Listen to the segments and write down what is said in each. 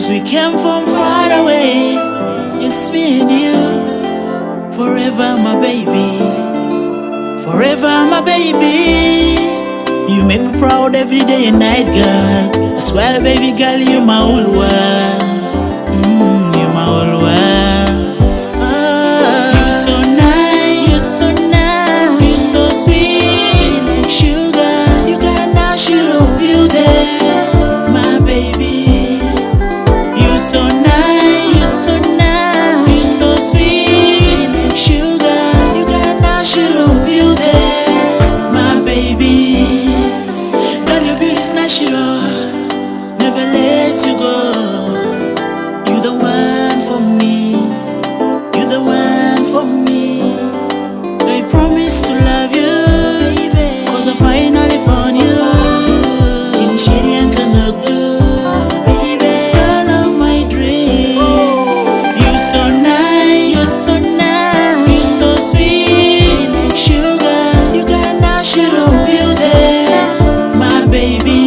'cause we came from far away. It's me and you, forever my baby, forever my baby. You make me proud every day and night, girl. I swear, baby girl, you're my whole world. You're my whole world. You're so nice, you're so nice, you're so sweet like sugar. You got natural beauty, my baby. You're so nice, you're so nice, you're so sweet like sugar. You got natural beauty, my baby. Girl, your beauty's natural, never let you go. You're the one for me, you're the one for me. I promise to love you, 'cause I finally found you. In Shady and Kanaktu, baby, girl of my dream. You're so nice, you're so nice, you're so sweet like sugar. You got natural beauty, my baby.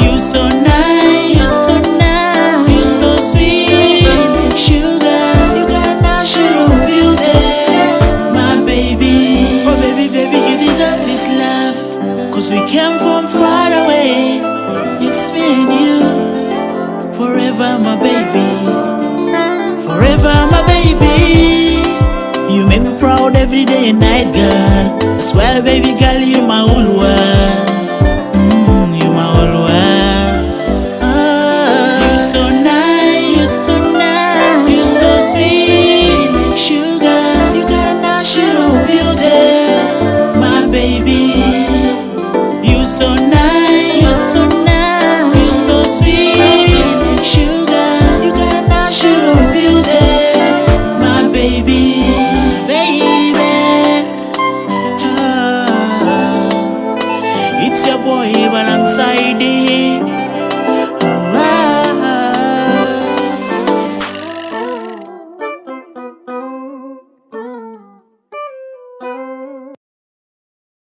You're so nice, you're so nice, you're so sweet like sugar. You got natural beauty, my baby. Oh baby, baby, you deserve this love, 'cause we came from far away. It's me and you, forever my baby, forever my baby. You make me proud every day and night, girl. I swear, baby girl, you're my whole world.